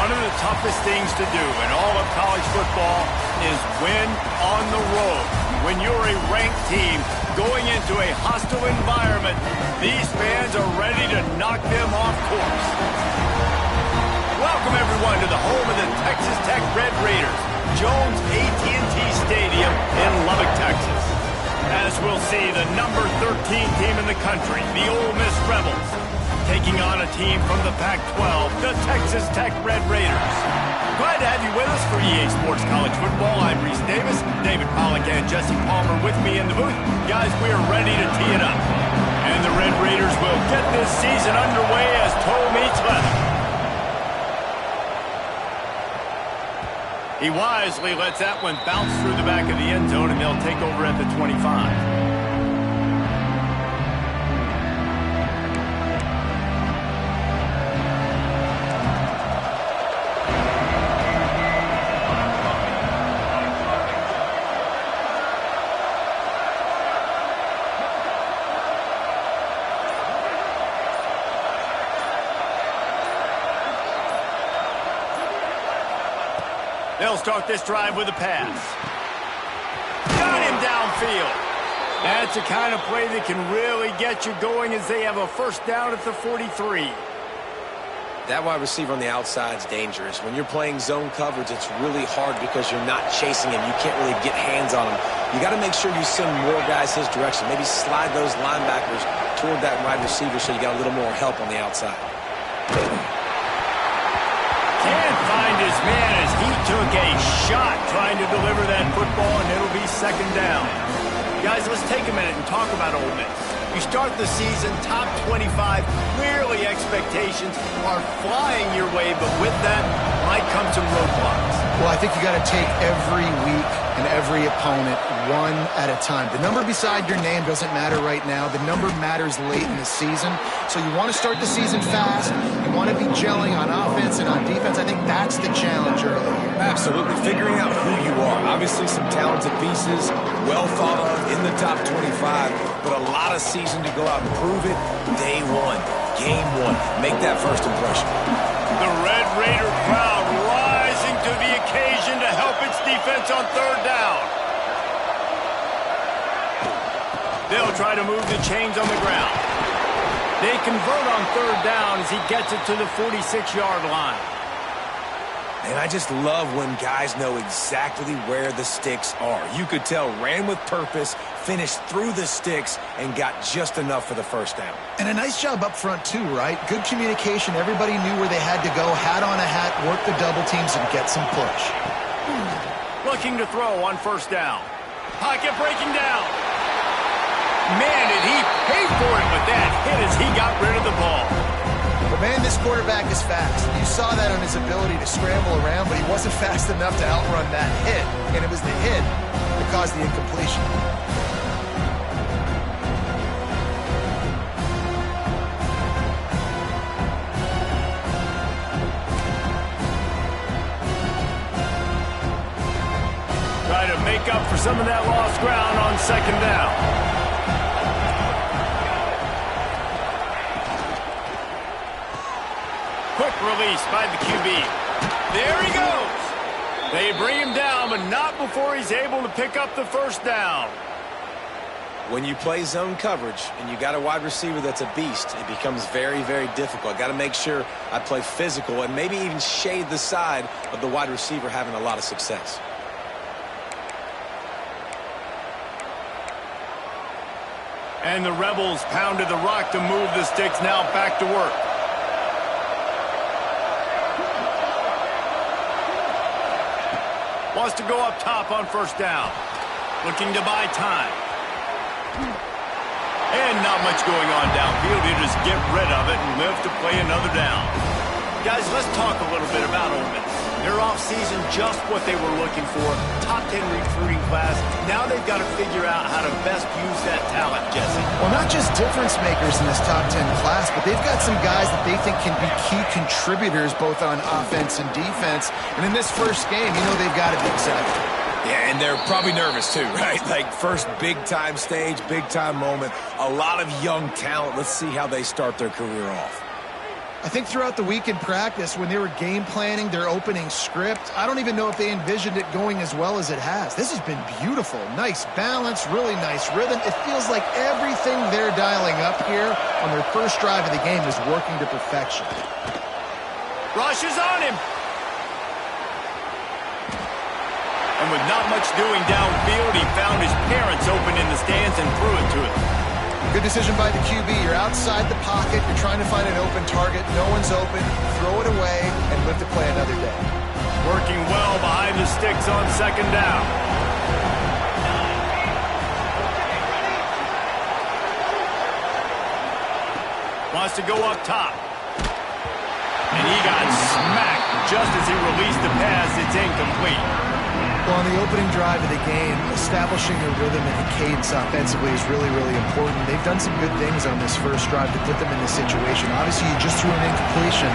One of the toughest things to do in all of college football is win on the road. When you're a ranked team going into a hostile environment, these fans are ready to knock them off course. Welcome, everyone, to the home of the Texas Tech Red Raiders, Jones AT&T Stadium in Lubbock, Texas. As we'll see, the number 13 team in the country, the Ole Miss Rebels, taking on a team from the Pac-12, the Texas Tech Red Raiders. Glad to have you with us for EA Sports College Football. I'm Reese Davis, David Pollack and Jesse Palmer with me in the booth. Guys, we are ready to tee it up. And the Red Raiders will get this season underway as toe meets leather. He wisely lets that one bounce through the back of the end zone, and they'll take over at the 25. They'll start this drive with a pass. Got him downfield. That's the kind of play that can really get you going as they have a first down at the 43. That wide receiver on the outside is dangerous. When you're playing zone coverage, it's really hard because you're not chasing him. You can't really get hands on him. You got to make sure you send more guys his direction. Maybe slide those linebackers toward that wide receiver so you got a little more help on the outside. Can't find his man as he took a shot trying to deliver that football, and it'll be second down. Guys, let's take a minute and talk about Ole Miss. You start the season top 25. Clearly expectations are flying your way, but with that might come some roadblocks. Well, I think you got to take every week and every opponent one at a time. The number beside your name doesn't matter right now. The number matters late in the season. So you want to start the season fast. You want to be gelling on offense and on defense. I think that's the challenge early. Absolutely. Figuring out who you are. Obviously some talented pieces, well thought of in the top 25, but a lot of season to go out and prove it. Day one, game one. Make that first impression. The Red Raider crowd rising to the occasion to help its defense on third down. They'll try to move the chains on the ground. They convert on third down as he gets it to the 46-yard line. And I just love when guys know exactly where the sticks are. You could tell ran with purpose, finished through the sticks, and got just enough for the first down. And a nice job up front too, right? Good communication. Everybody knew where they had to go. Hat on a hat, work the double teams, and get some push. Looking to throw on first down. Pocket breaking down. Man, did he pay for it with that hit as he got rid of the ball. But man, this quarterback is fast. You saw that on his ability to scramble around, but he wasn't fast enough to outrun that hit. And it was the hit that caused the incompletion. Try to make up for some of that lost ground on second down. Quick release by the QB. There he goes. They bring him down, but not before he's able to pick up the first down. When you play zone coverage and you got a wide receiver that's a beast, it becomes very, very difficult. Got to make sure I play physical and maybe even shade the side of the wide receiver having a lot of success. And the Rebels pounded the rock to move the sticks, now back to work. Wants to go up top on first down. Looking to buy time. And not much going on downfield. He'll just get rid of it and live to play another down. Guys, let's talk a little bit about Ole Miss. Their offseason, just what they were looking for. Top 10 recruiting class. Now they've got to figure out how to best use that talent, Jesse. Well, not just difference makers in this top 10 class, but they've got some guys that they think can be key contributors both on offense and defense. And in this first game, you know they've got to be excited. Yeah, and they're probably nervous too, right? Like first big-time stage, big-time moment. A lot of young talent. Let's see how they start their career off. I think throughout the week in practice, when they were game planning their opening script, I don't even know if they envisioned it going as well as it has. This has been beautiful. Nice balance, really nice rhythm. It feels like everything they're dialing up here on their first drive of the game is working to perfection. Rushes on him. And with not much doing downfield, he found his parents open in the stands and threw it to him. Good decision by the QB. You're outside the pocket. You're trying to find an open target. No one's open. Throw it away and live to play another day. Working well behind the sticks on second down. Wants to go up top. And he got smacked just as he released the pass. It's incomplete. Well, on the opening drive of the game, establishing a rhythm and a cadence offensively is really, really important. They've done some good things on this first drive to put them in this situation. Obviously, you just threw an incompletion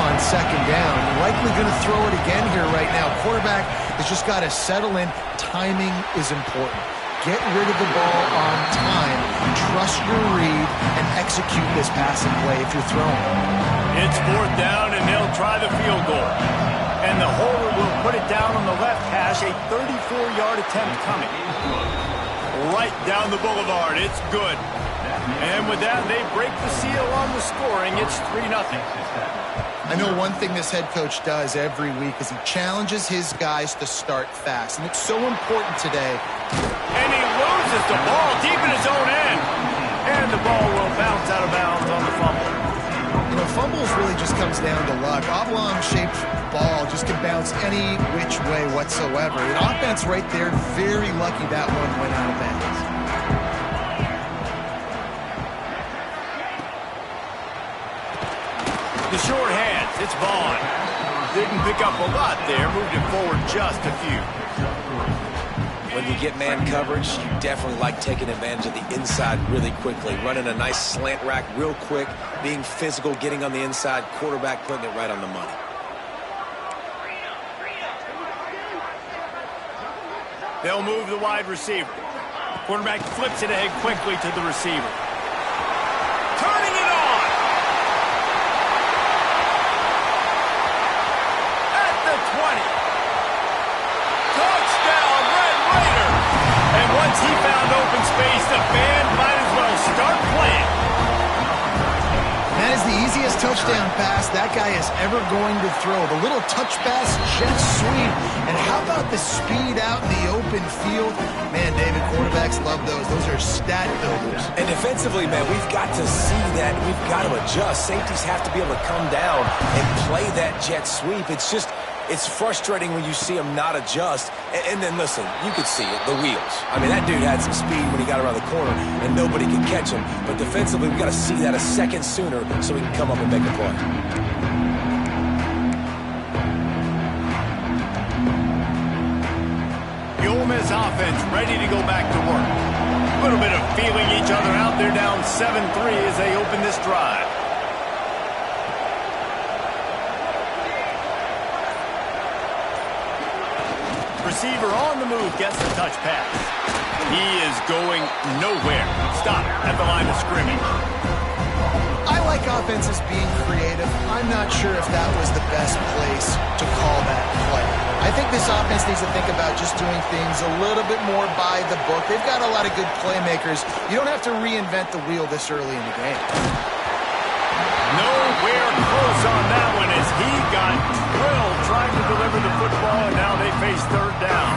on second down. You're likely going to throw it again here right now. Quarterback has just got to settle in. Timing is important. Get rid of the ball on time. Trust your read and execute this passing play if you're throwing. It's fourth down, and they'll try the field goal. And the holder will put it down on the left hash, a 34-yard attempt coming. Right down the boulevard, it's good. And with that, they break the seal on the scoring. It's 3-0. I know one thing this head coach does every week is he challenges his guys to start fast. And it's so important today. And he loses the ball deep in his own end. And the ball will bounce out of bounds on the fumble. You know, fumbles really just comes down to luck. Oblong-shaped ball just can bounce any which way whatsoever. The offense right there, very lucky that one went out of bounds. The short hands, it's Vaughn. Didn't pick up a lot there, moved it forward just a few. When you get man coverage, you definitely like taking advantage of the inside really quickly. Running a nice slant rack real quick, being physical, getting on the inside, quarterback putting it right on the money. They'll move the wide receiver. Quarterback flips it ahead quickly to the receiver. Turning it on! At the 20. Touchdown, Red Raiders! And once he found open space, the band might as well start playing. That is the easiest touchdown pass that guy is ever going to throw. The little touch pass, jet sweep. And how about the speed out in the open field? Man, David, quarterbacks love those. Those are stat builders. And defensively, man, we've got to see that. We've got to adjust. Safeties have to be able to come down and play that jet sweep. It's frustrating when you see him not adjust. And then, listen, you could see it, the wheels. I mean, that dude had some speed when he got around the corner, and nobody could catch him. But defensively, we've got to see that a second sooner so we can come up and make a play. The Ole Miss offense ready to go back to work. A little bit of feeling each other out. They're down 7-3 as they open this drive. Receiver on the move gets the touch pass. He is going nowhere. Stop at the line of scrimmage. I like offenses being creative. I'm not sure if that was the best place to call that play. I think this offense needs to think about just doing things a little bit more by the book. They've got a lot of good playmakers. You don't have to reinvent the wheel this early in the game. Nowhere close on that one as he got drilled trying to deliver the football, and now they face third down.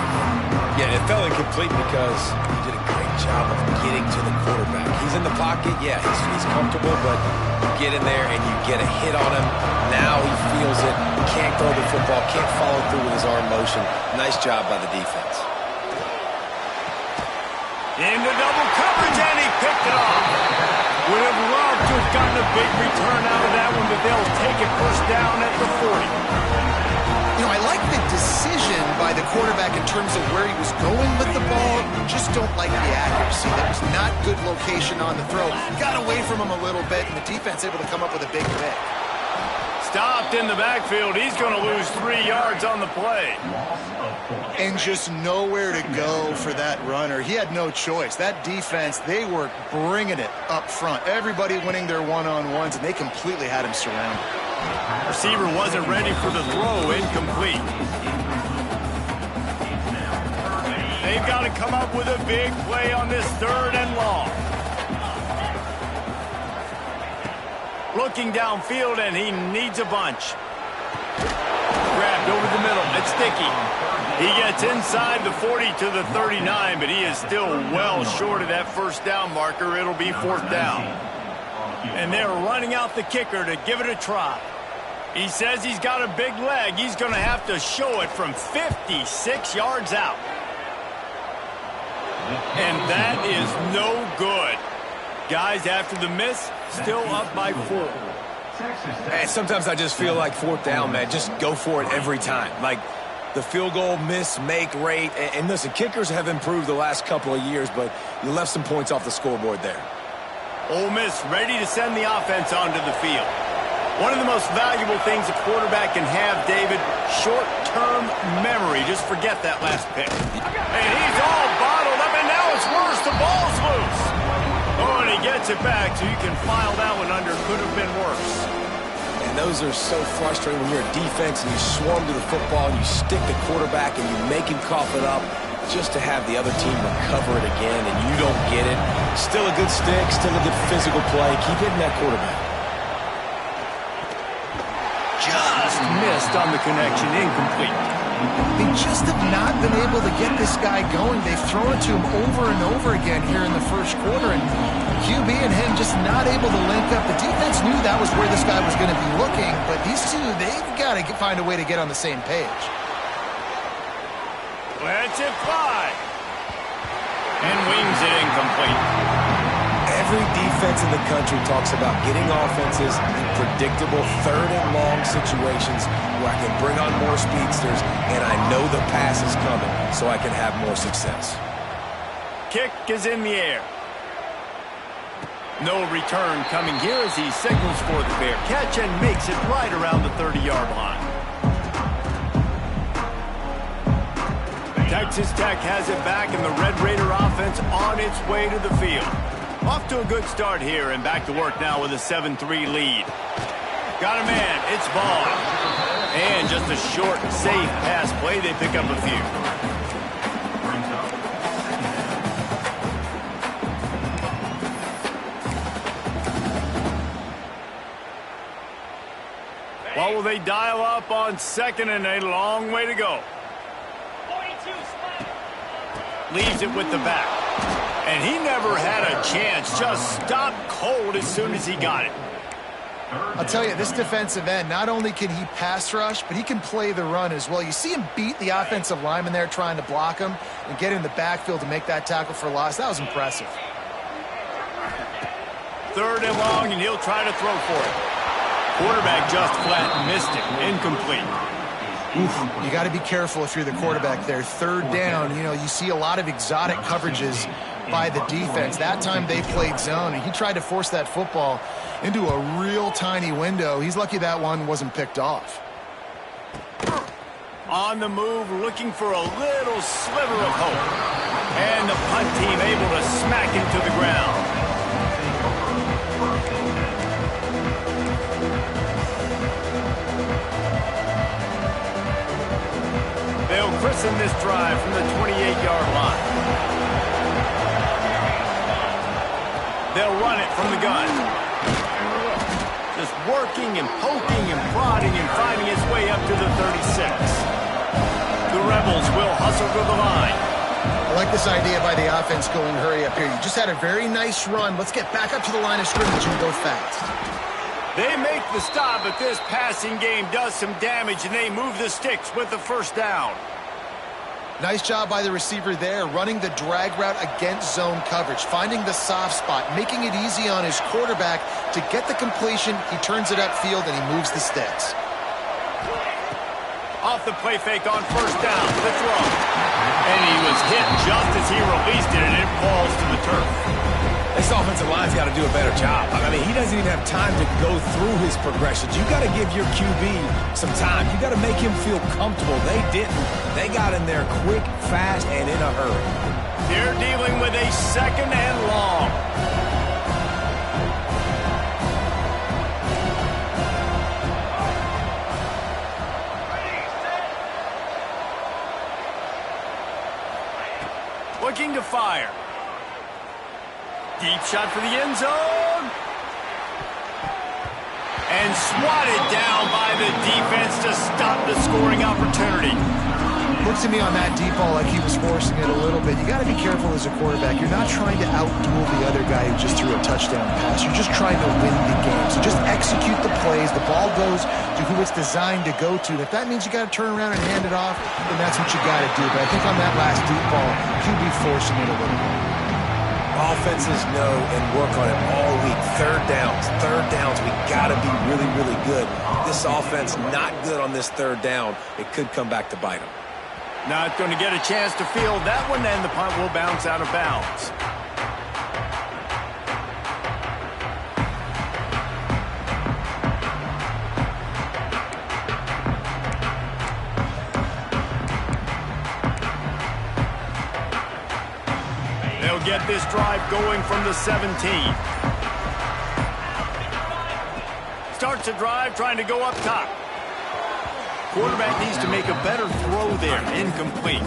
Yeah, it fell incomplete because he did a great job of getting to the quarterback. He's in the pocket, yeah, he's comfortable, but you get in there and you get a hit on him. Now he feels it, can't throw the football, can't follow through with his arm motion. Nice job by the defense. Into double coverage, and he picked it off. Would have loved to have gotten a big return out of that one, but they'll take it first down at the 40. You know, I like the decision by the quarterback in terms of where he was going with the ball. Just don't like the accuracy. That was not good location on the throw. Got away from him a little bit, and the defense able to come up with a big pick. Stopped in the backfield. He's going to lose 3 yards on the play. And just nowhere to go for that runner. He had no choice. That defense, they were bringing it up front. Everybody winning their one-on-ones, and they completely had him surrounded. Receiver wasn't ready for the throw. Incomplete. They've got to come up with a big play on this 3rd and long. Looking downfield, and he needs a bunch. Grabbed over the middle. It's sticky. He gets inside the 40 to the 39, but he is still well short of that 1st down marker. It'll be 4th down. And they're running out the kicker to give it a try. He says he's got a big leg. He's going to have to show it from 56 yards out. And that is no good. Guys, after the miss, still up by 4. Hey, sometimes I just feel like 4th down, man. Just go for it every time. Like the field goal miss-make rate. And listen, kickers have improved the last couple of years, but you left some points off the scoreboard there. Ole Miss ready to send the offense onto the field. One of the most valuable things a quarterback can have, David, short-term memory. Just forget that last pick. And he's all bottled up, and now it's worse. The ball's loose. Oh, and he gets it back, so you can file that one under. Could have been worse. And those are so frustrating when you're a defense and you swarm to the football and you stick the quarterback and you make him cough it up just to have the other team recover it again and you don't get it. Still a good stick, still a good physical play. Keep hitting that quarterback. Just missed on the connection. Incomplete. They just have not been able to get this guy going. They've thrown it to him over and over again here in the 1st quarter, and QB and him just not able to link up. The defense knew that was where this guy was going to be looking, but these two, they've got to find a way to get on the same page. Lets it fly. And wings it incomplete. Every defense in the country talks about getting offenses in predictable 3rd and long situations where I can bring on more speedsters and I know the pass is coming so I can have more success. Kick is in the air. No return coming here as he signals for the fair catch and makes it right around the 30-yard line. Texas Tech has it back, and the Red Raider offense on its way to the field. Off to a good start here, and back to work now with a 7-3 lead. Got a man, it's Vaughn. And just a short, safe pass play, they pick up a few. What will they dial up on 2nd and a long way to go? Leaves it with the back. And he never had a chance. Just stopped cold as soon as he got it. I'll tell you, this defensive end, not only can he pass rush, but he can play the run as well. You see him beat the offensive lineman there trying to block him and get in the backfield to make that tackle for loss. That was impressive. 3rd and long, and he'll try to throw for it. Quarterback just flat missed it. Incomplete. Oof, you got to be careful if you're the quarterback there. 3rd down, you know, you see a lot of exotic coverages by the defense. That time they played zone, and he tried to force that football into a real tiny window. He's lucky that one wasn't picked off. On the move, looking for a little sliver of hope. And the punt team able to smack him to the ground. They'll christen this drive from the 28-yard line. They'll run it from the gun. Just working and poking and prodding and finding his way up to the 36. The Rebels will hustle to the line. I like this idea by the offense going hurry up here. You just had a very nice run. Let's get back up to the line of scrimmage and go fast. They make the stop, but this passing game does some damage, and they move the sticks with the 1st down. Nice job by the receiver there, running the drag route against zone coverage, finding the soft spot, making it easy on his quarterback to get the completion. He turns it upfield, and he moves the sticks. Off the play fake on 1st down, the throw. And he was hit just as he released it, and it falls to the turf. They This offensive line's got to do a better job. I mean, he doesn't even have time to go through his progressions. You got to give your QB some time. You got to make him feel comfortable. They didn't. They got in there quick, fast, and in a hurry. They're dealing with a second and long. Looking to fire. Deep shot for the end zone. And swatted down by the defense to stop the scoring opportunity. Looks to me on that deep ball like he was forcing it a little bit. You got to be careful as a quarterback. You're not trying to outduel the other guy who just threw a touchdown pass. You're just trying to win the game. So just execute the plays. The ball goes to who it's designed to go to. And if that means you got to turn around and hand it off, then that's what you got to do. But I think on that last deep ball, QB forcing it a little bit. Offenses know and work on it all week. Third downs. We got to be really, really good. This offense not good on this third down. It could come back to bite them. Not going to get a chance to field that one, and the punt will bounce out of bounds. They'll get this drive going from the 17. Starts a drive trying to go up top. Quarterback needs to make a better throw there. Incomplete.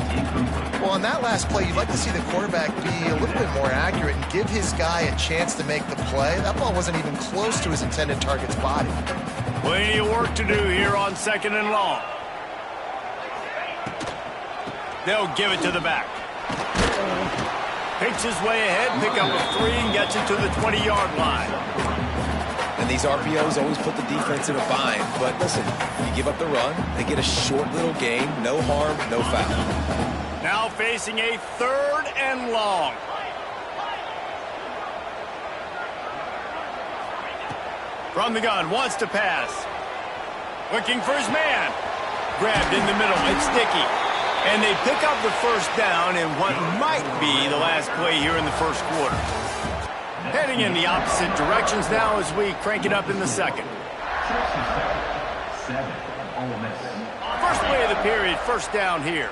Well, on that last play, you'd like to see the quarterback be a little bit more accurate and give his guy a chance to make the play. That ball wasn't even close to his intended target's body. Plenty of work to do here on second and long. They'll give it to the back. Picks his way ahead, pick up a 3, and gets it to the 20-yard line. And these RPOs always put the defense in a bind. But listen, you give up the run, they get a short little gain, no harm, no foul. Now facing a third and long. From the gun, wants to pass. Looking for his man. Grabbed in the middle, it's Sticky. And they pick up the first down in what might be the last play here in the first quarter. Heading in the opposite directions now as we crank it up in the second. First play of the period, first down here.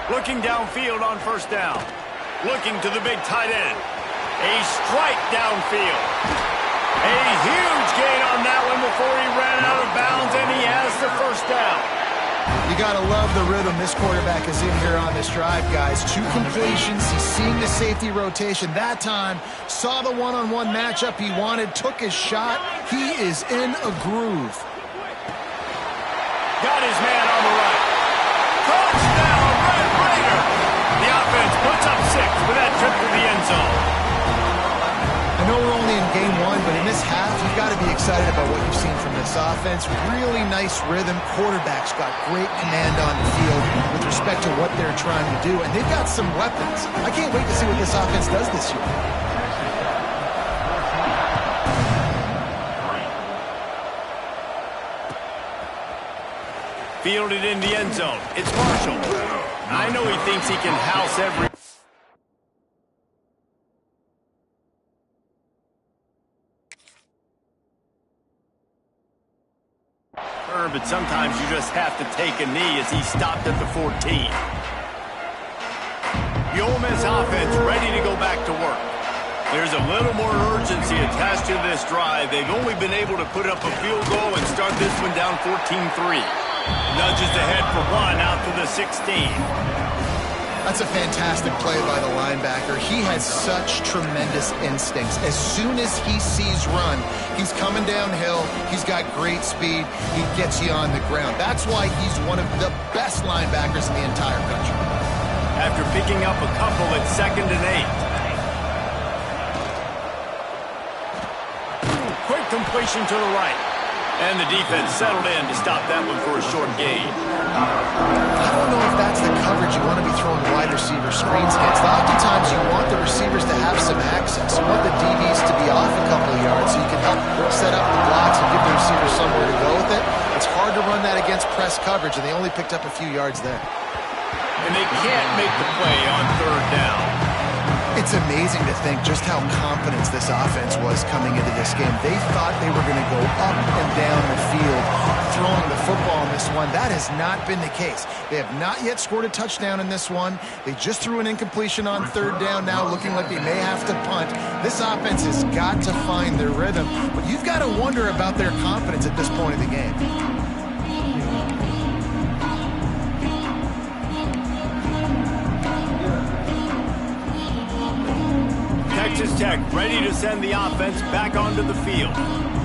Looking downfield on first down. Looking to the big tight end. A strike downfield. A huge gain on that one before he ran out of bounds, and he has the first down. You got to love the rhythm this quarterback is in here on this drive, guys. 2 completions. He's seeing the safety rotation. That time, saw the one-on-one matchup he wanted, took his shot. He is in a groove. Got his man on the right. Touchdown, Red Raider! The offense puts up 6 with that trip to the end zone. I know we're only in game 1, but in this half, you've got to be excited about what you've seen from this offense. Really nice rhythm. Quarterback's got great command on the field with respect to what they're trying to do, and they've got some weapons. I can't wait to see what this offense does this year. Fielded in the end zone. It's Marshall. I know he thinks he can house every... but sometimes you just have to take a knee as he stopped at the 14. The Ole Miss offense ready to go back to work. There's a little more urgency attached to this drive. They've only been able to put up a field goal and start this one down 14-3. Nudges ahead for 1 out to the 16. That's a fantastic play by the linebacker. He has such tremendous instincts. As soon as he sees run, he's coming downhill. He's got great speed. He gets you on the ground. That's why he's one of the best linebackers in the entire country. After picking up a couple at 2nd and 8. Quick completion to the right. And the defense settled in to stop that one for a short gain. I don't know if that's the coverage you want to be throwing wide receiver screens against. Oftentimes you want the receivers to have some access. You want the DBs to be off a couple of yards so you can help set up the blocks and give the receivers somewhere to go with it. It's hard to run that against press coverage, and they only picked up a few yards there. and they can't make the play on third down. It's amazing to think just how confident this offense was coming into this game. They thought they were going to go up and down the field throwing the football in this one. That has not been the case. They have not yet scored a touchdown in this one. They just threw an incompletion on third down now, looking like they may have to punt. This offense has got to find their rhythm, but you've got to wonder about their confidence at this point of the game. Texas Tech ready to send the offense back onto the field.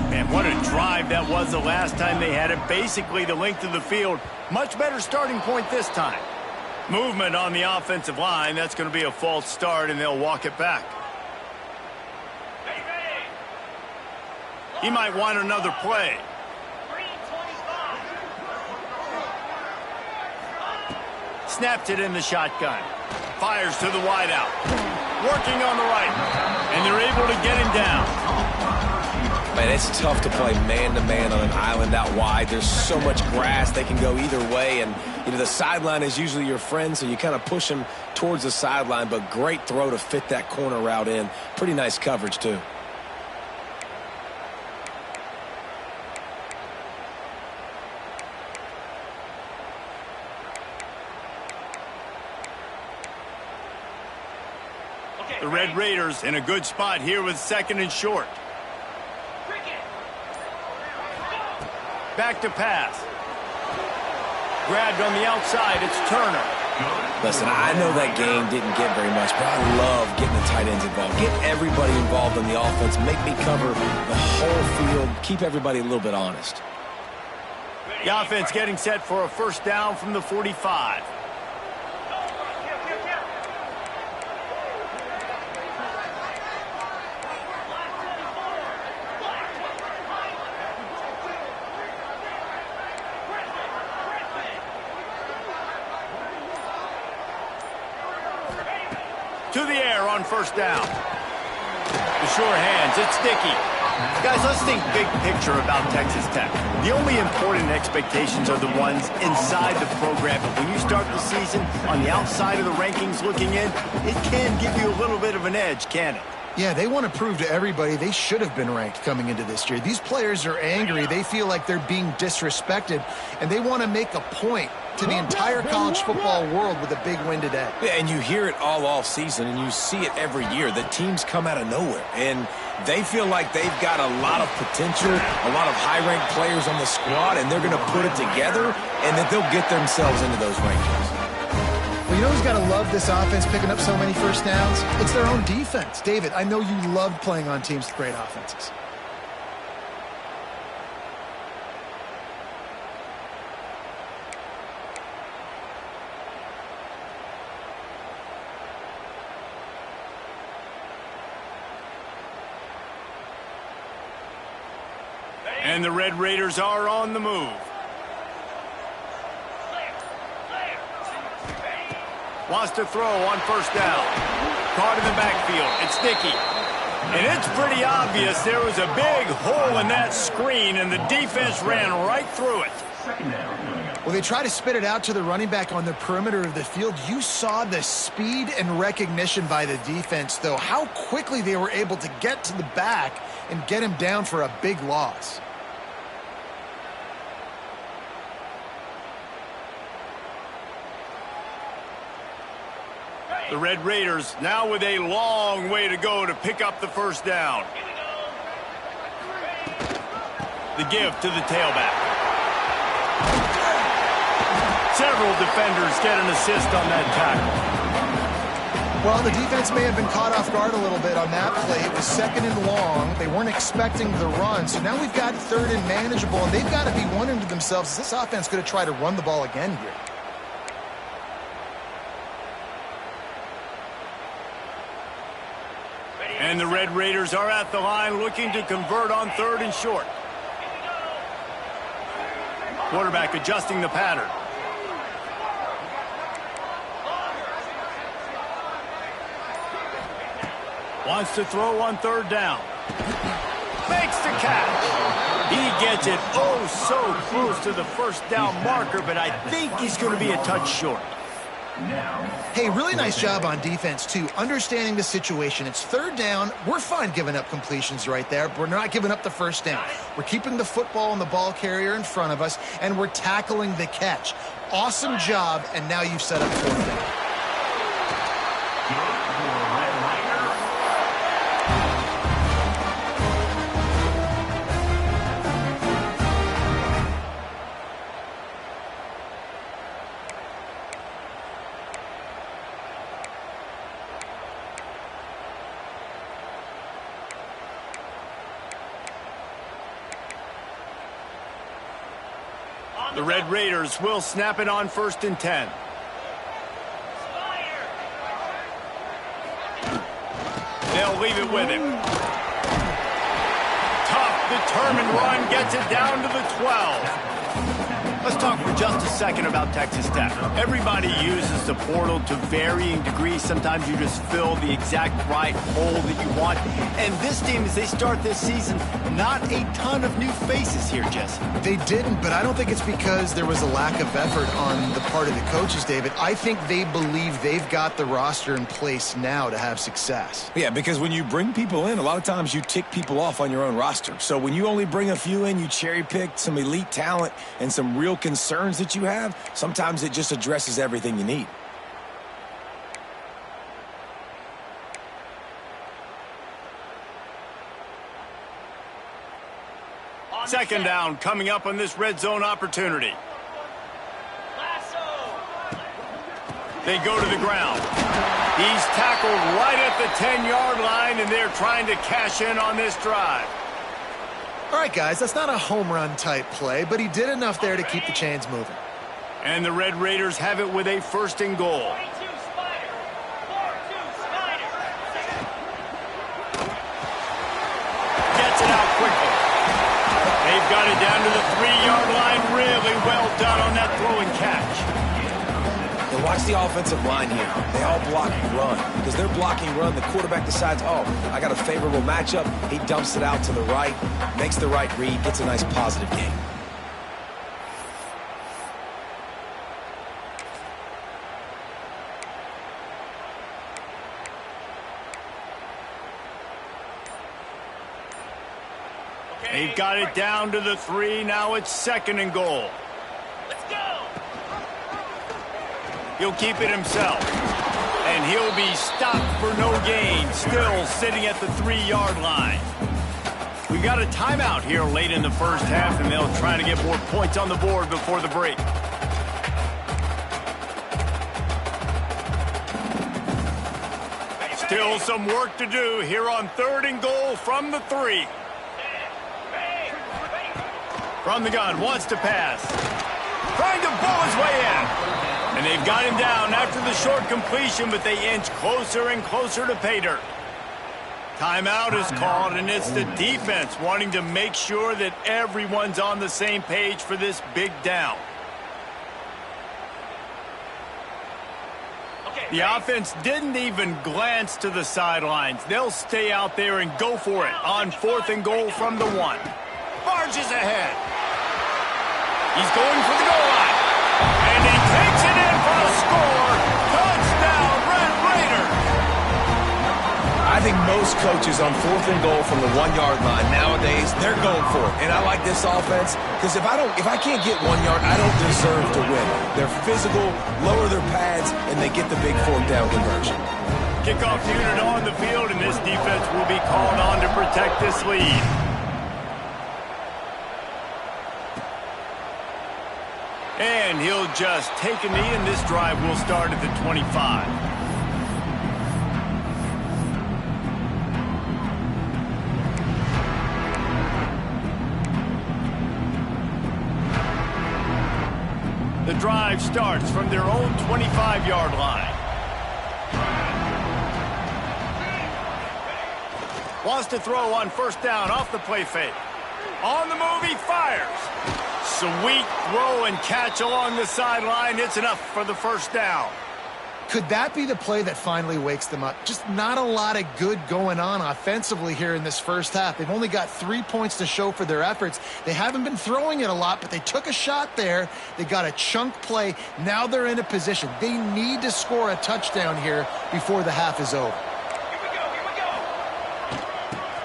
Man, what a drive that was the last time they had it. Basically the length of the field. Much better starting point this time. Movement on the offensive line. That's going to be a false start, and they'll walk it back. He might want another play. Snaps it in the shotgun. Fires to the wideout. Working on the right. And they're able to get him down. Man, it's tough to play man-to-man on an island out wide. There's so much grass. They can go either way. And, you know, the sideline is usually your friend, so you kind of push them towards the sideline. But great throw to fit that corner route in. Pretty nice coverage, too. The Red Raiders in a good spot here with second and short. Back to pass. Grabbed on the outside. It's Turner. Listen, I know that game didn't get very much, but I love getting the tight ends involved. Get everybody involved in the offense. Make me cover the whole field. Keep everybody a little bit honest. The offense getting set for a first down from the 45. To the air on first down. The sure hands, it's sticky. Guys, let's think big picture about Texas Tech. The only important expectations are the ones inside the program. But when you start the season on the outside of the rankings looking in, it can give you a little bit of an edge, can it? Yeah, they want to prove to everybody they should have been ranked coming into this year. These players are angry. They feel like they're being disrespected, and they want to make a point to the entire college football world with a big win today. Yeah, and you hear it all off season, and you see it every year. The teams come out of nowhere, and they feel like they've got a lot of potential, a lot of high-ranked players on the squad, and they're going to put it together, and that they'll get themselves into those rankings. Well, you know who's got to love this offense picking up so many first downs? It's their own defense. David, I know you love playing on teams with great offenses. And the Red Raiders are on the move. Wants to throw on first down. Caught in the backfield. It's sticky. And it's pretty obvious there was a big hole in that screen, and the defense ran right through it. Well, they try to spit it out to the running back on the perimeter of the field. You saw the speed and recognition by the defense, though, how quickly they were able to get to the back and get him down for a big loss. The Red Raiders now with a long way to go to pick up the first down. The give to the tailback. Several defenders get an assist on that tackle. Well, the defense may have been caught off guard a little bit on that play. It was second and long. They weren't expecting the run. So now we've got third and manageable, and they've got to be wondering to themselves, is this offense going to try to run the ball again here? And the Red Raiders are at the line looking to convert on third and short. Quarterback adjusting the pattern. Wants to throw on third down. Makes the catch. He gets it oh so close to the first down marker, but I think he's going to be a touch short. Hey, really nice job on defense, too, understanding the situation. It's third down. We're fine giving up completions right there, but we're not giving up the first down. We're keeping the football and the ball carrier in front of us, and we're tackling the catch. Awesome job, and now you've set up fourth down. The Red Raiders will snap it on 1st and 10. They'll leave it with him. Tough, determined run gets it down to the 12. Let's talk for just a second about Texas Tech. Everybody uses the portal to varying degrees. Sometimes you just fill the exact right hole that you want. And this team, as they start this season, not a ton of new faces here, Jesse. They didn't, but I don't think it's because there was a lack of effort on the part of the coaches, David. I think they believe they've got the roster in place now to have success. Yeah, because when you bring people in, a lot of times you tick people off on your own roster. So when you only bring a few in, you cherry-pick some elite talent and some real concerns that you have, sometimes it just addresses everything you need. Second down coming up on this red zone opportunity. They go to the ground. He's tackled right at the 10-yard line, and they're trying to cash in on this drive. All right, guys, that's not a home run type play, but he did enough there to keep the chains moving. And the Red Raiders have it with a 1st and goal. Gets it out quickly. They've got it down to the 3-yard line. Really well done on that throw and catch. And watch the offensive line here. They all block run. Because they're blocking run, the quarterback decides, oh, I got a favorable matchup. He dumps it out to the right, makes the right read, gets a nice positive gain. They've got it down to the 3. Now it's 2nd and goal. Let's go. He'll keep it himself. And he'll be stopped for no gain. Still sitting at the 3-yard line. We got a timeout here late in the first half, and they'll try to get more points on the board before the break. Still some work to do here on 3rd and goal from the 3. From the gun, wants to pass. Trying to pull his way in. And they've got him down after the short completion, but they inch closer and closer to pay dirt. Timeout is called, and it's the defense wanting to make sure that everyone's on the same page for this big down. The offense didn't even glance to the sidelines. They'll stay out there and go for it on 4th and goal from the 1. Barges ahead. He's going for the goal line. And he takes it in for a score. Touchdown, Red Raiders. I think most coaches on 4th and goal from the 1-yard line nowadays, they're going for it. And I like this offense because if I can't get 1 yard, I don't deserve to win. They're physical, lower their pads, and they get the big 4th down conversion. Kickoff unit on the field, and this defense will be called on to protect this lead. And he'll just take a knee, and this drive will start at the 25. The drive starts from their own 25-yard line. Wants to throw on 1st down off the play fake. On the move, he fires. Sweet throw and catch along the sideline. It's enough for the 1st down. Could that be the play that finally wakes them up? Just not a lot of good going on offensively here in this first half. They've only got 3 points to show for their efforts. They haven't been throwing it a lot, but they took a shot there. They got a chunk play. Now they're in a position. They need to score a touchdown here before the half is over.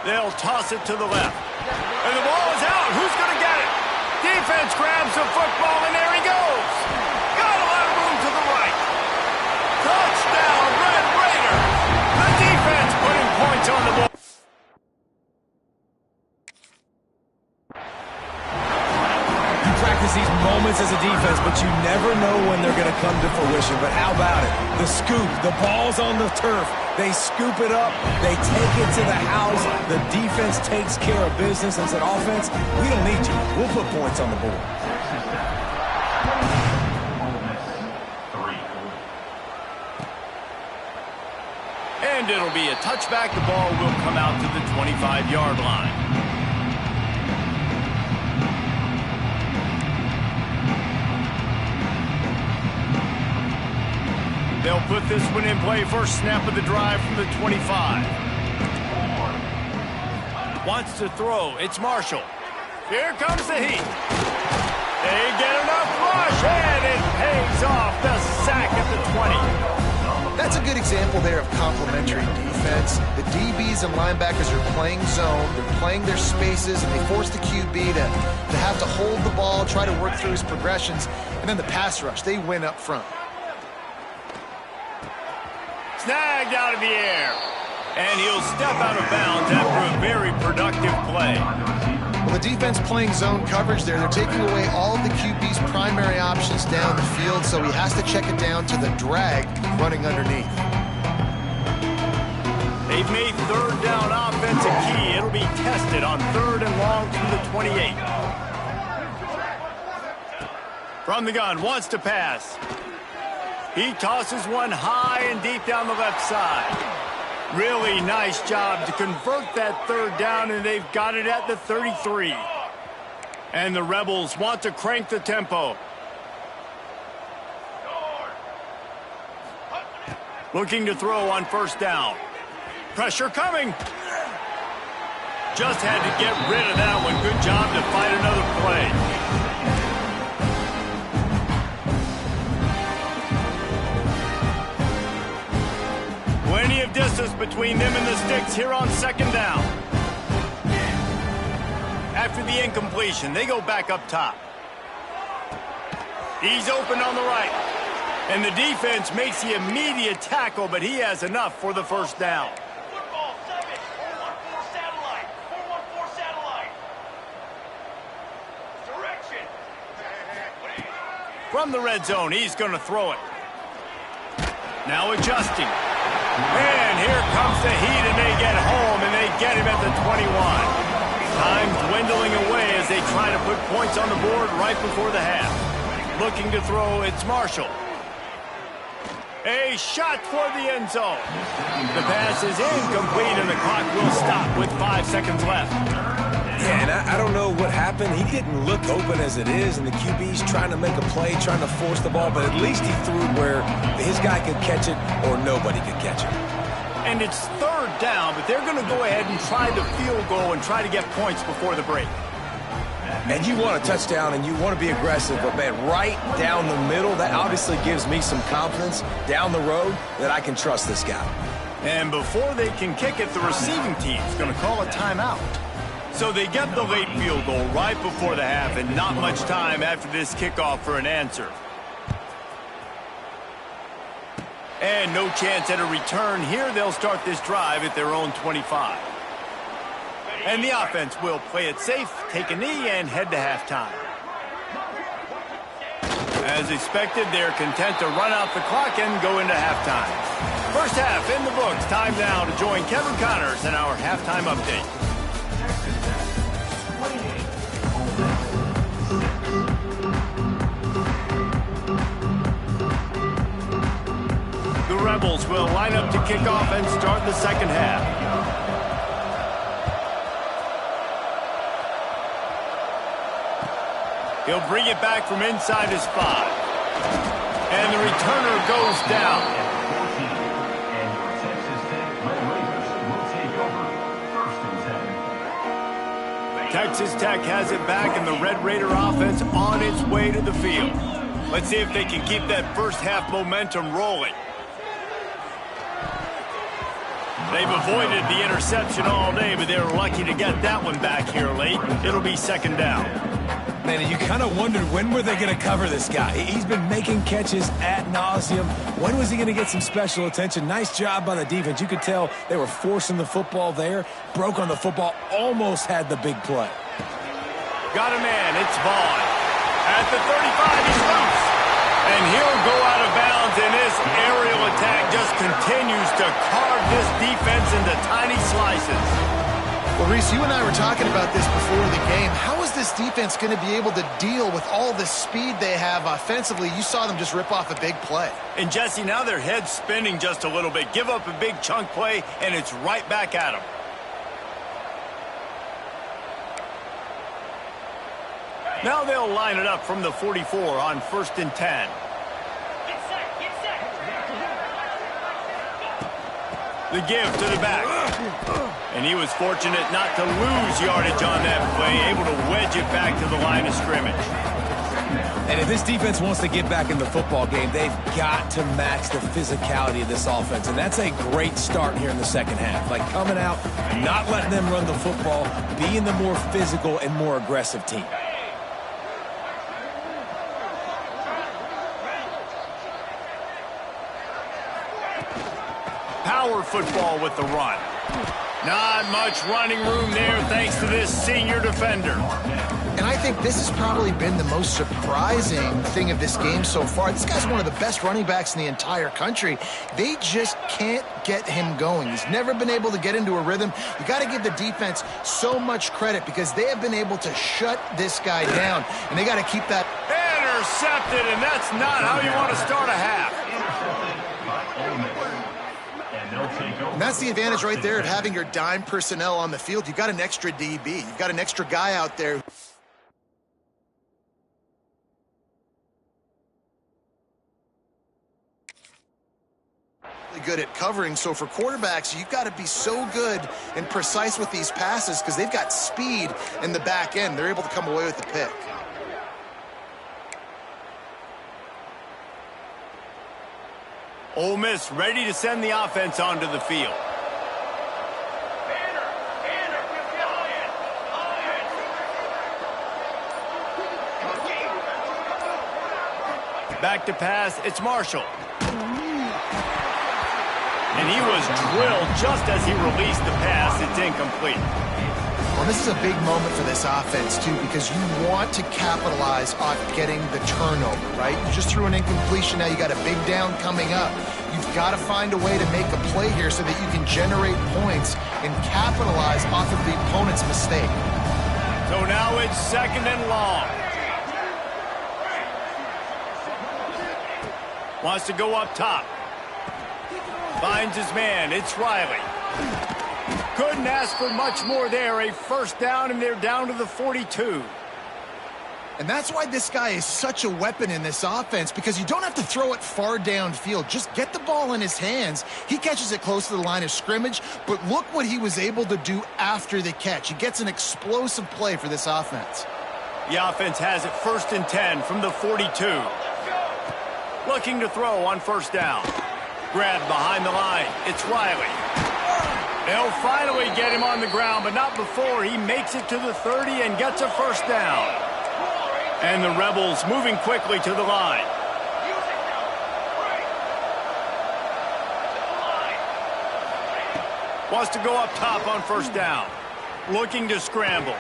They'll toss it to the left. And the ball is out. Who's going to get it? Defense grabs the football, and there he goes. Got a lot of room to the right. Touchdown, Red Raiders. The defense putting points on the board. You practice these moments as a defense, but you never know when they're going to come to fruition. But how about it? The scoop, the ball's on the turf. They scoop it up. They take it to the house. The defense takes care of business and said, offense, we don't need you. We'll put points on the board. And it'll be a touchback. The ball will come out to the 25-yard line. They'll put this one in play. First snap of the drive from the 25. Wants to throw. It's Marshall. Here comes the heat. They get enough rush, and it pays off. The sack at the 20. That's a good example there of complementary defense. The DBs and linebackers are playing zone. They're playing their spaces, and they force the QB to have to hold the ball, try to work through his progressions. And then the pass rush, they win up front. Snagged out of the air. And he'll step out of bounds after a very productive play. Well, the defense playing zone coverage there. They're taking away all of the QB's primary options down the field, so he has to check it down to the drag running underneath. They've made third down offense a key. It'll be tested on third and long to the 28. From the gun, wants to pass. He tosses one high and deep down the left side. Really nice job to convert that third down, and they've got it at the 33. And the Rebels want to crank the tempo. Looking to throw on first down. Pressure coming. Just had to get rid of that one. Good job to find another play. Plenty of distance between them and the sticks here on second down. After the incompletion, they go back up top. He's open on the right. And the defense makes the immediate tackle, but he has enough for the first down. Football 7, 414 satellite. 414 satellite. Direction. From the red zone, he's going to throw it. Now adjusting. And here comes the heat, and they get home, and they get him at the 21. Time dwindling away as they try to put points on the board right before the half. Looking to throw, it's Marshall. A shot for the end zone. The pass is incomplete, and the clock will stop with 5 seconds left. Yeah, and I don't know what happened. He didn't look open as it is, and the QB's trying to make a play, trying to force the ball, but at least he threw it where his guy could catch it or nobody could catch it. And it's third down, but they're going to go ahead and try the field goal and try to get points before the break. And you want a touchdown, and you want to be aggressive, but, man, right down the middle, that obviously gives me some confidence down the road that I can trust this guy. And before they can kick it, the receiving team's going to call a timeout. So they get the late field goal right before the half, and not much time after this kickoff for an answer. And no chance at a return here. They'll start this drive at their own 25. And the offense will play it safe, take a knee, and head to halftime. As expected, they're content to run out the clock and go into halftime. First half in the books. Time now to join Kevin Connors in our halftime update. The Rebels will line up to kick off and start the second half. He'll bring it back from inside his 5. And the returner goes down. And your Texas Tech Red Raiders will take over 1st and 10. Texas Tech has it back, and the Red Raider offense on its way to the field. Let's see if they can keep that first half momentum rolling. They've avoided the interception all day, but they were lucky to get that one back here late. It'll be 2nd down. Man, you kind of wondered when were they going to cover this guy. He's been making catches ad nauseum. When was he going to get some special attention? Nice job by the defense. You could tell they were forcing the football there. Broke on the football, almost had the big play. Got a man, it's Vaughn. At the 35, he's loose. And he'll go out of bounds, and this aerial attack just continues to carve this defense into tiny slices. Well, Reese, you and I were talking about this before the game. How is this defense going to be able to deal with all the speed they have offensively? You saw them just rip off a big play. And, Jesse, now their head's spinning just a little bit. Give up a big chunk play, and it's right back at them. Now they'll line it up from the 44 on 1st and 10. The give to the back. And he was fortunate not to lose yardage on that play, able to wedge it back to the line of scrimmage. And if this defense wants to get back in the football game, they've got to match the physicality of this offense. And that's a great start here in the 2nd half. Like coming out, not letting them run the football, being the more physical and more aggressive team. Power football with the run. Not much running room there thanks to this senior defender. And I think this has probably been the most surprising thing of this game so far. This guy's one of the best running backs in the entire country. They just can't get him going. He's never been able to get into a rhythm. You got to give the defense so much credit because they have been able to shut this guy down, and they got to keep that. Intercepted, and that's not how you want to start a half. And that's the advantage right there of having your dime personnel on the field. You've got an extra DB. You've got an extra guy out there. Really good at covering. So for quarterbacks, you've got to be so good and precise with these passes because they've got speed in the back end. They're able to come away with the pick. Ole Miss ready to send the offense onto the field. Back to pass, it's Marshall. And he was drilled just as he released the pass. It's incomplete. Well, this is a big moment for this offense, too, because you want to capitalize on getting the turnover, right? You just threw an incompletion. Now you got a big down coming up. You've got to find a way to make a play here so that you can generate points and capitalize off of the opponent's mistake. So now it's 2nd and long. Wants to go up top. Finds his man. It's Riley. Couldn't ask for much more there. A 1st down, and they're down to the 42. And that's why this guy is such a weapon in this offense, because you don't have to throw it far downfield. Just get the ball in his hands. He catches it close to the line of scrimmage, but look what he was able to do after the catch. He gets an explosive play for this offense. The offense has it 1st and 10 from the 42. Looking to throw on 1st down. Grabbed behind the line. It's Riley. They'll finally get him on the ground, but not before he makes it to the 30 and gets a 1st down. And the Rebels moving quickly to the line. Wants to go up top on 1st down. Looking to scramble.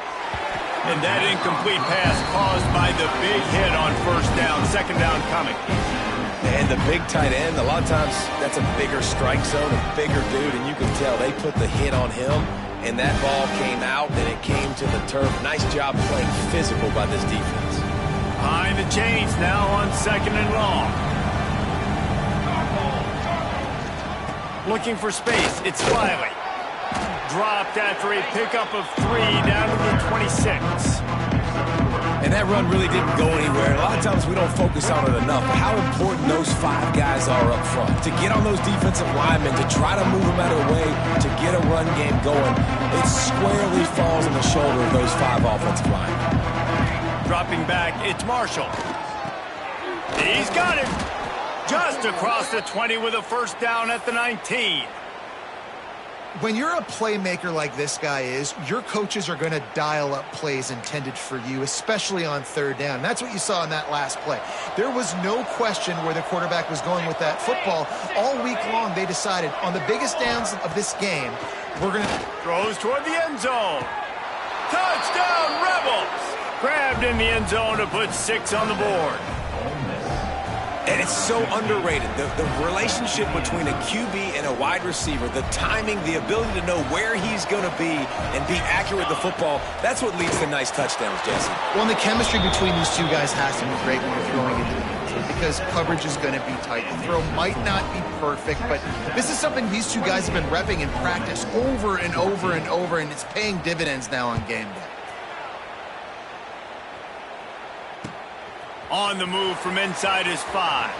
And that incomplete pass caused by the big hit on 1st down. 2nd down coming. And the big tight end, a lot of times that's a bigger strike zone, a bigger dude, and you can tell they put the hit on him, and that ball came out, and it came to the turf. Nice job playing physical by this defense. Behind the chains now on 2nd and long. Looking for space. It's Riley. Dropped after a pickup of 3 down to the 26. And that run really didn't go anywhere. A lot of times we don't focus on it enough, but how important those 5 guys are up front. To get on those defensive linemen, to try to move them out of the way, to get a run game going, it squarely falls on the shoulder of those 5 offensive linemen. Dropping back, it's Marshall. He's got it. Just across the 20 with a first down at the 19. When you're a playmaker like this guy is, your coaches are going to dial up plays intended for you, especially on third down. That's what you saw in that last play. There was no question where the quarterback was going with that football. All week long, they decided on the biggest downs of this game, we're going to... Throws toward the end zone. Touchdown, Rebels! Grabbed in the end zone to put 6 on the board. And it's so underrated. The relationship between a QB and a wide receiver, the timing, the ability to know where he's going to be and be accurate with the football, that's what leads to nice touchdowns, Jesse. Well, and the chemistry between these two guys has to be great when you're throwing into the end zone because coverage is going to be tight. The throw might not be perfect, but this is something these two guys have been repping in practice over and over and over, and it's paying dividends now on game day. On the move from inside his 5.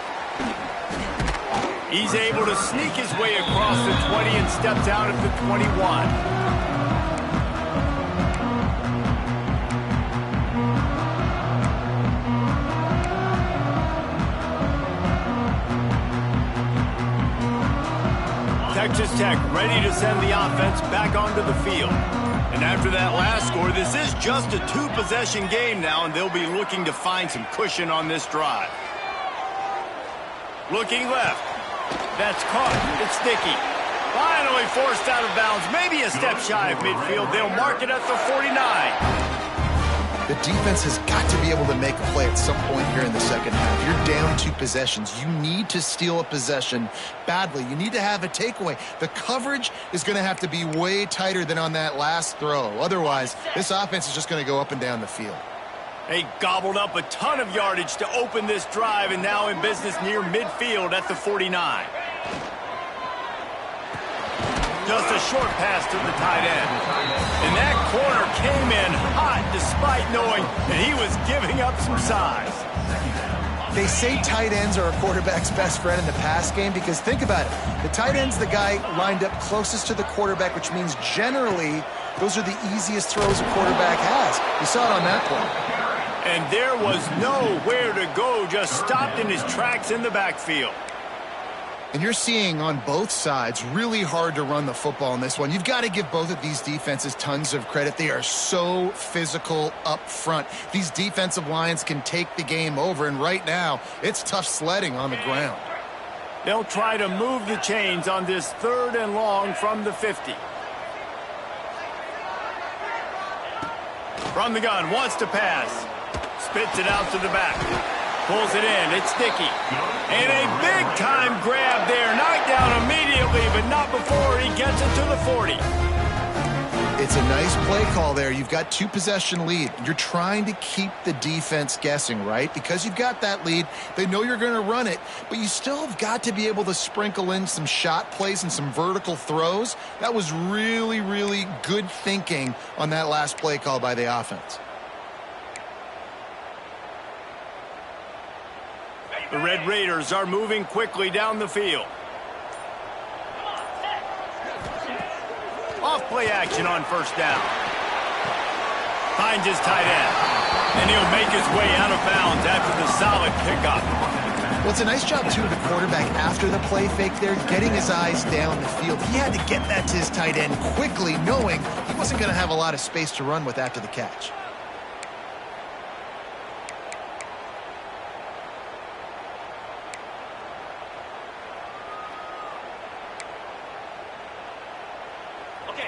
He's able to sneak his way across the 20 and steps out at the 21. Texas Tech ready to send the offense back onto the field. And after that last score, this is just a 2-possession game now, and they'll be looking to find some cushion on this drive. Looking left. That's caught. It's sticky. Finally forced out of bounds. Maybe a step shy of midfield. They'll mark it at the 49. The defense has got to be able to make a play at some point here in the second half. You're down 2 possessions. You need to steal a possession badly. You need to have a takeaway. The coverage is going to have to be way tighter than on that last throw. Otherwise, this offense is just going to go up and down the field. They gobbled up a ton of yardage to open this drive and now in business near midfield at the 49. Just a short pass to the tight end. And that corner came in hot despite knowing that he was giving up some size. They say tight ends are a quarterback's best friend in the pass game because think about it. The tight end's the guy lined up closest to the quarterback, which means generally those are the easiest throws a quarterback has. You saw it on that play. And there was nowhere to go, just stopped in his tracks in the backfield. And you're seeing on both sides really hard to run the football in this one. You've got to give both of these defenses tons of credit. They are so physical up front. These defensive lines can take the game over, and right now it's tough sledding on the ground. They'll try to move the chains on this 3rd and long from the 50. From the gun, wants to pass. Spits it out to the back. Pulls it in. It's sticky. And a big-time grab there. Knocked down immediately, but not before he gets it to the 40. It's a nice play call there. You've got 2-possession lead. You're trying to keep the defense guessing, right? Because you've got that lead. They know you're going to run it, but you still have got to be able to sprinkle in some shot plays and some vertical throws. That was really, really good thinking on that last play call by the offense. The Red Raiders are moving quickly down the field. Off play action on first down. Finds his tight end. And he'll make his way out of bounds after the solid pickup. Well, it's a nice job, too, of the quarterback after the play fake there, getting his eyes down the field. He had to get that to his tight end quickly, knowing he wasn't going to have a lot of space to run with after the catch.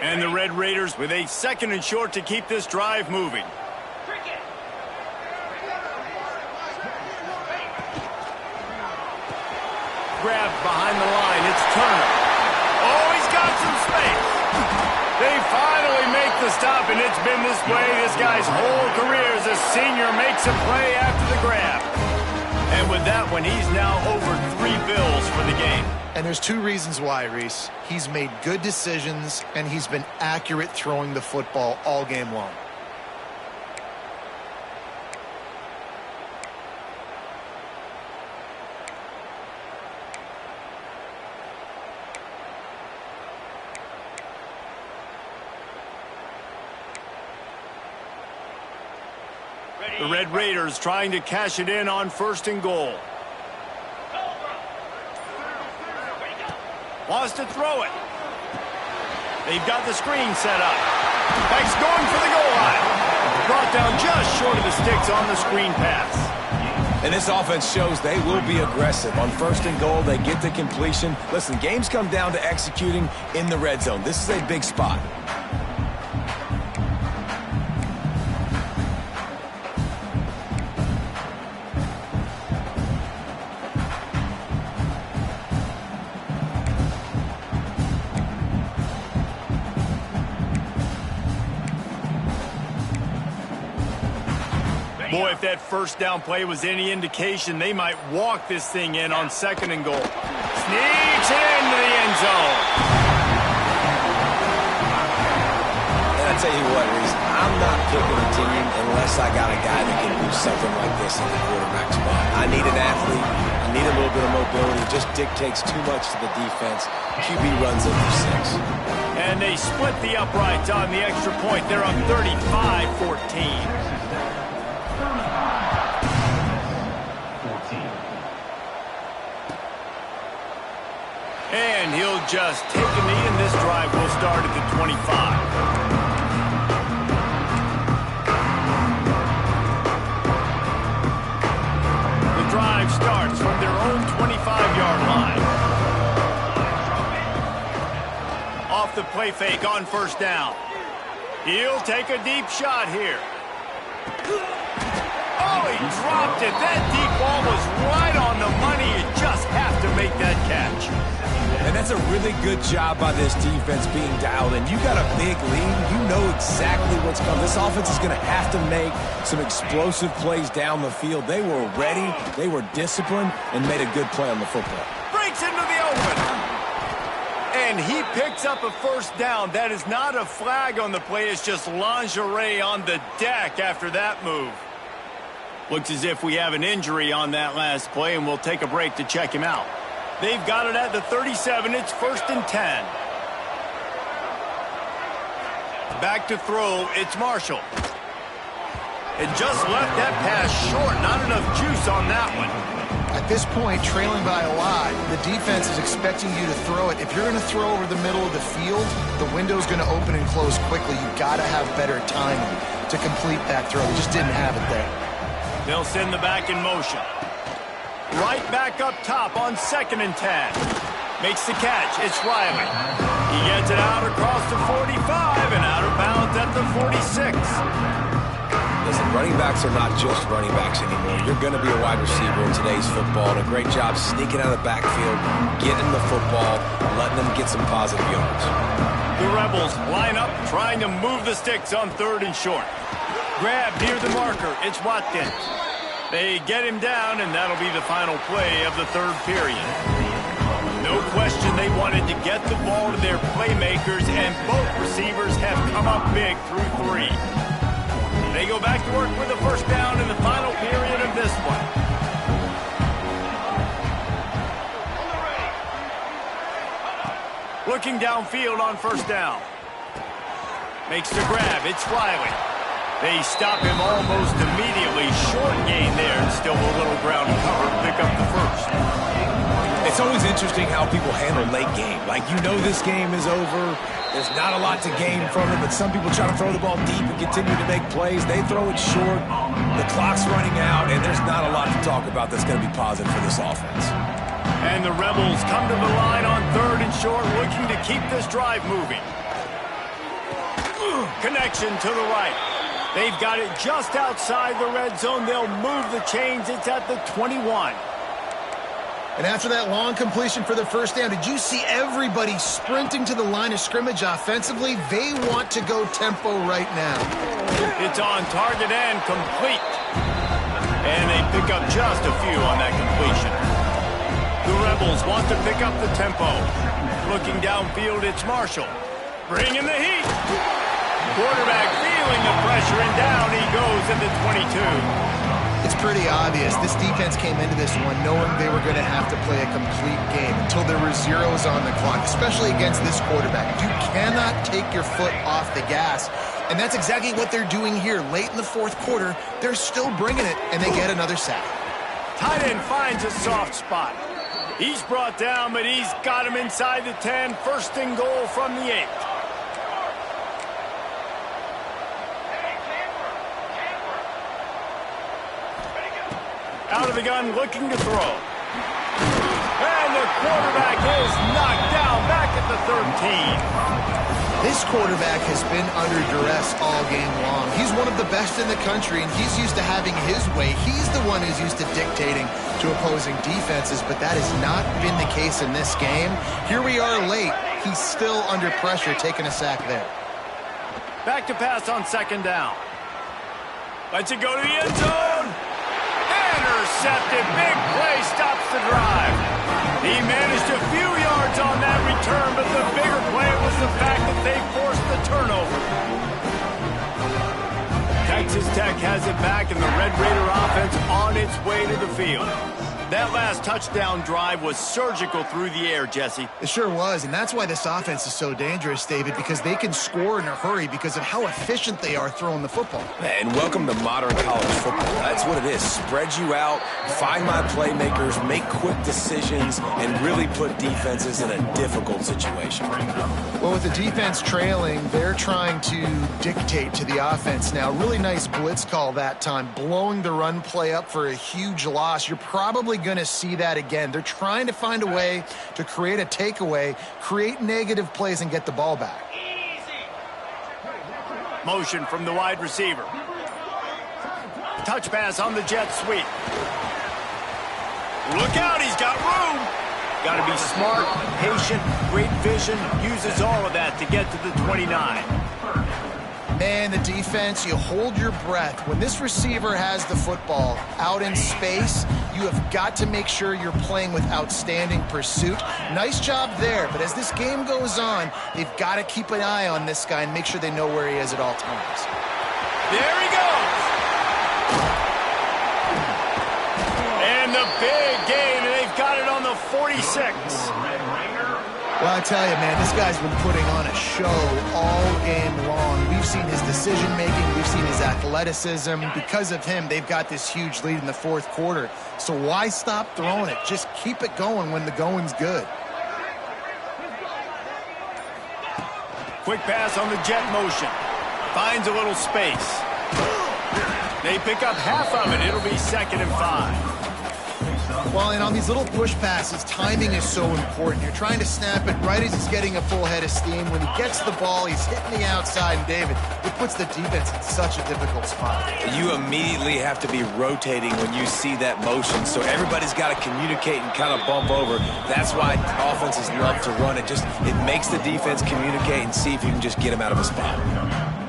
And the Red Raiders with a 2nd and short to keep this drive moving. Grabbed behind the line. It's Turner. Oh, he's got some space. They finally make the stop, and it's been this way this guy's whole career as a senior makes a play after the grab. And with that one, he's now over 3 bills for the game. And there's 2 reasons why, Reese. He's made good decisions, and he's been accurate throwing the football all game long. The Red Raiders trying to cash it in on 1st and goal. Wants to throw it. They've got the screen set up. Beck's going for the goal line. Brought down just short of the sticks on the screen pass. And this offense shows they will be aggressive. On 1st and goal, they get the completion. Listen, games come down to executing in the red zone. This is a big spot. Boy, if that 1st down play was any indication, they might walk this thing in on 2nd and goal. Sneaks into the end zone. And I tell you what, Reese, I'm not picking a team unless I got a guy that can do something like this in the quarterback spot. I need an athlete. I need a little bit of mobility. It just dictates too much to the defense. QB runs it for 6. And they split the uprights on the extra point. They're on 35-14. And he'll just take a knee, and this drive will start at the 25. The drive starts from their own 25-yard line. Off the play fake on 1st down. He'll take a deep shot here. Oh, he dropped it. That deep ball was right on the money. You just have to make that catch. And that's a really good job by this defense being dialed in. You got a big lead. You know exactly what's coming. This offense is going to have to make some explosive plays down the field. They were ready, they were disciplined, and made a good play on the football. Breaks into the open. And he picks up a 1st down. That is not a flag on the play. It's just lingerie on the deck after that move. Looks as if we have an injury on that last play, and we'll take a break to check him out. They've got it at the 37. It's 1st and 10. Back to throw. It's Marshall. It just left that pass short. Not enough juice on that one. At this point, trailing by a lot, the defense is expecting you to throw it. If you're going to throw over the middle of the field, the window's going to open and close quickly. You've got to have better timing to complete that throw. They just didn't have it there. They'll send the back in motion. Right back up top on 2nd and 10. Makes the catch. It's Riley. He gets it out across the 45 and out of bounds at the 46. Listen, running backs are not just running backs anymore. You're going to be a wide receiver in today's football. And a great job sneaking out of the backfield, getting the football, letting them get some positive yards. The Rebels line up, trying to move the sticks on 3rd and short. Grab near the marker. It's Watkins. They get him down, and that'll be the final play of the 3rd period. No question they wanted to get the ball to their playmakers, and both receivers have come up big through 3. They go back to work with a 1st down in the final period of this one. Looking downfield on 1st down. Makes the grab. It's Riley. They stop him almost immediately. Short gain there, and still a little ground cover. Pick up the 1st. It's always interesting how people handle late game. Like, you know this game is over. There's not a lot to gain from it, but some people try to throw the ball deep and continue to make plays. They throw it short. The clock's running out, and there's not a lot to talk about that's going to be positive for this offense. And the Rebels come to the line on 3rd and short, looking to keep this drive moving. Connection to the right. They've got it just outside the red zone. They'll move the chains. It's at the 21. And after that long completion for the 1st down, did you see everybody sprinting to the line of scrimmage offensively? They want to go tempo right now. It's on target and complete. And they pick up just a few on that completion. The Rebels want to pick up the tempo. Looking downfield, it's Marshall. Bringing the heat. Quarterback feeling the pressure, and down he goes at the 22. It's pretty obvious. This defense came into this one knowing they were going to have to play a complete game until there were zeros on the clock, especially against this quarterback. You cannot take your foot off the gas And that's exactly what they're doing here. Late in the fourth quarter, they're still bringing it, and they get another sack. Tight end finds a soft spot. He's brought down, but he's got him inside the 10. First and goal from the 8. Out of the gun, looking to throw. And the quarterback is knocked down back at the 13. This quarterback has been under duress all game long. He's one of the best in the country, and he's used to having his way. He's the one who's used to dictating to opposing defenses, but that has not been the case in this game. Here we are late. He's still under pressure, taking a sack there. Back to pass on second down. Lets it go to the end zone. Intercepted. Big play stops the drive. He managed a few yards on that return, but the bigger play was the fact that they forced the turnover. Texas Tech has it back, and the Red Raider offense on its way to the field. That last touchdown drive was surgical through the air, Jesse. It sure was, and that's why this offense is so dangerous, David, because they can score in a hurry because of how efficient they are throwing the football. And welcome to modern college football. That's what it is. Spread you out, find my playmakers, make quick decisions, and really put defenses in a difficult situation. Well, with the defense trailing, they're trying to dictate to the offense now. Really nice blitz call that time, blowing the run play up for a huge loss. You're probably going to see that again. They're trying to find a way to create a takeaway, create negative plays, and get the ball back. Motion from the wide receiver. Touch pass on the jet sweep. Look out, he's got room. Got to be smart, patient, great vision, uses all of that to get to the 29. Man, the defense, you hold your breath. When this receiver has the football out in space, you have got to make sure you're playing with outstanding pursuit. Nice job there, but as this game goes on, they've got to keep an eye on this guy and make sure they know where he is at all times. There he goes! And the big gain, and they've got it on the 46. Well, I tell you, man, this guy's been putting on a show all game long. We've seen his decision-making. We've seen his athleticism. Because of him, they've got this huge lead in the fourth quarter. So why stop throwing it? Just keep it going when the going's good. Quick pass on the jet motion. Finds a little space. They pick up half of it. It'll be 2nd and 5. Well, and on these little push passes, timing is so important. You're trying to snap it right as he's getting a full head of steam. When he gets the ball, he's hitting the outside, and David, it puts the defense in such a difficult spot. You immediately have to be rotating when you see that motion, so everybody's got to communicate and kind of bump over. That's why offenses love to run it. It makes the defense communicate and see if you can just get him out of a spot.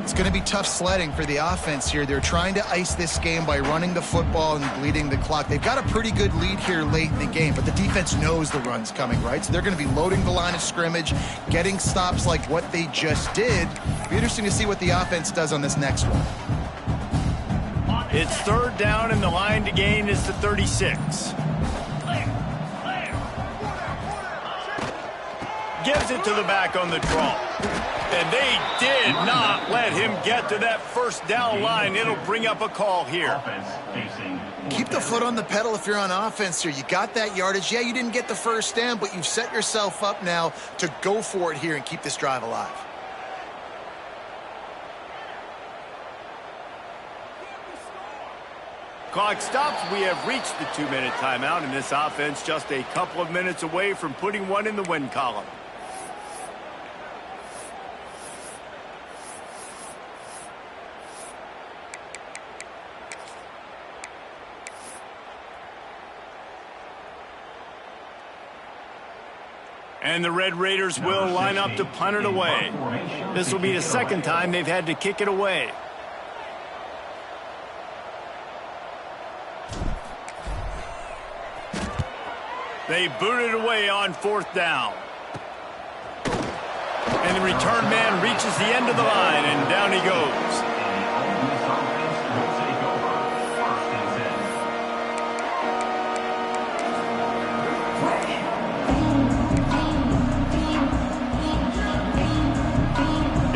It's going to be tough sledding for the offense here. They're trying to ice this game by running the football and bleeding the clock. They've got a pretty good lead here late in the game, but the defense knows the run's coming, right? So they're going to be loading the line of scrimmage, getting stops like what they just did. It'll be interesting to see what the offense does on this next one. It's 3rd down, and the line to gain is the 36. Gives it to the back on the draw. And they did not let him get to that first down line. It'll bring up a call here. Keep the foot on the pedal if you're on offense here. You got that yardage. Yeah, you didn't get the first down, but you've set yourself up now to go for it here and keep this drive alive. Clock stops. We have reached the 2-minute timeout, and this offense just a couple of minutes away from putting one in the win column. And the Red Raiders will line up to punt it away. This will be the 2nd time they've had to kick it away. They boot it away on 4th down. And the return man reaches the end of the line, and down he goes.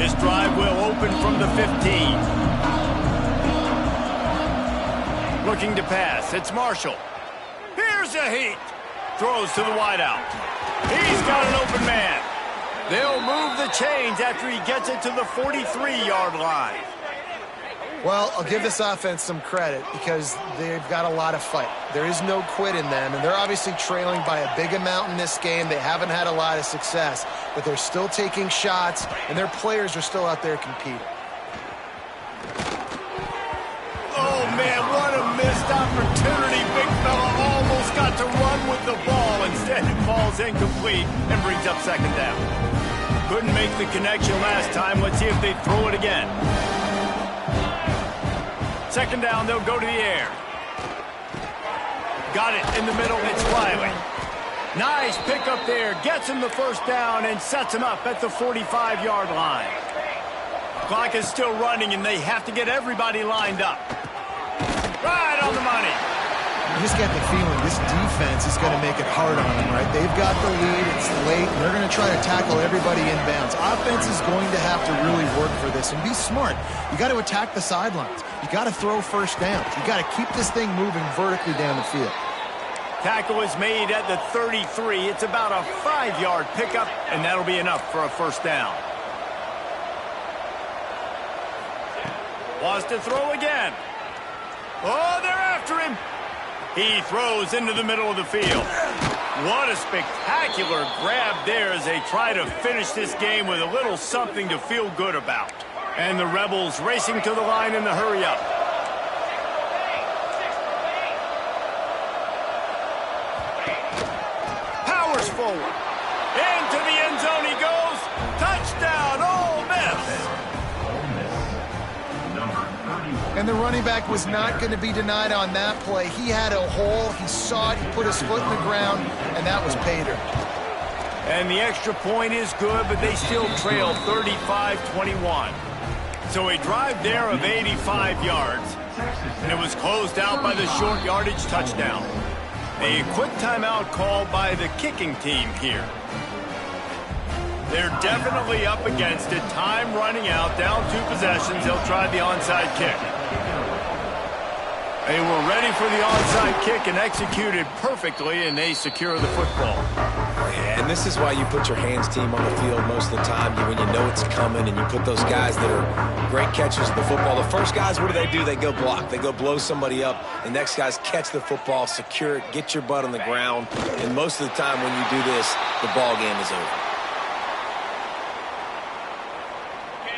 This drive will open from the 15. Looking to pass. It's Marshall. Here's a heat. Throws to the wideout. He's got an open man. They'll move the chains after he gets it to the 43-yard line. Well, I'll give this offense some credit because they've got a lot of fight. There is no quit in them, and they're obviously trailing by a big amount in this game. They haven't had a lot of success, but they're still taking shots, and their players are still out there competing. Oh, man, what a missed opportunity. Big fella almost got to run with the ball. Instead, it falls incomplete and brings up second down. Couldn't make the connection last time. Let's see if they throw it again. Second down, they'll go to the air. Got it in the middle. It's Riley. Nice pickup there. Gets him the first down and sets him up at the 45-yard line. Clock is still running, and they have to get everybody lined up. Right on the money. You just get the feeling this defense is going to make it hard on them, right? They've got the lead. It's late, and they're going to try to tackle everybody inbounds. Offense is going to have to really work for this and be smart. You got to attack the sidelines. You got to throw first downs. You got to keep this thing moving vertically down the field. Tackle is made at the 33. It's about a 5-yard pickup, and that'll be enough for a first down. Wants to throw again. Oh, they're after him. He throws into the middle of the field. What a spectacular grab there as they try to finish this game with a little something to feel good about. And the Rebels racing to the line in the hurry-up. Powers forward. Into the end zone he goes. Touchdown, Ole Miss. And the running back was not going to be denied on that play. He had a hole. He saw it. He put his foot in the ground, and that was pay dirt. And the extra point is good, but they still trail 35-21. So a drive there of 85 yards, and it was closed out by the short yardage touchdown. A quick timeout called by the kicking team here. They're definitely up against it. Time running out, down 2 possessions. They'll try the onside kick. They were ready for the onside kick and executed perfectly, and they secure the football. Yeah, and this is why you put your hands team on the field most of the time when you know it's coming, and you put those guys that are great catchers of the football. The first guys, what do? They go block. They go blow somebody up. The next guys catch the football, secure it, get your butt on the ground. And most of the time when you do this, the ball game is over.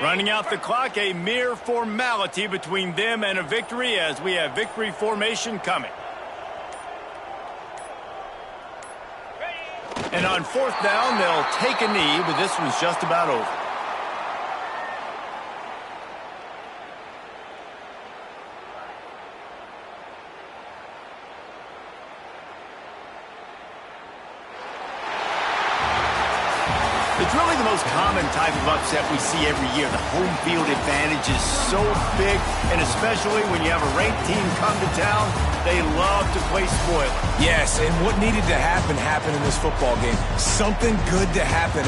Running out the clock, a mere formality between them and a victory as we have victory formation coming. And on fourth down, they'll take a knee, but this one's just about over. It's really the most common type of upset we see every year. The home field advantage is so big, and especially when you have a ranked team come to town, they love to play spoiler. Yes, and what needed to happen happened in this football game. Something good to happen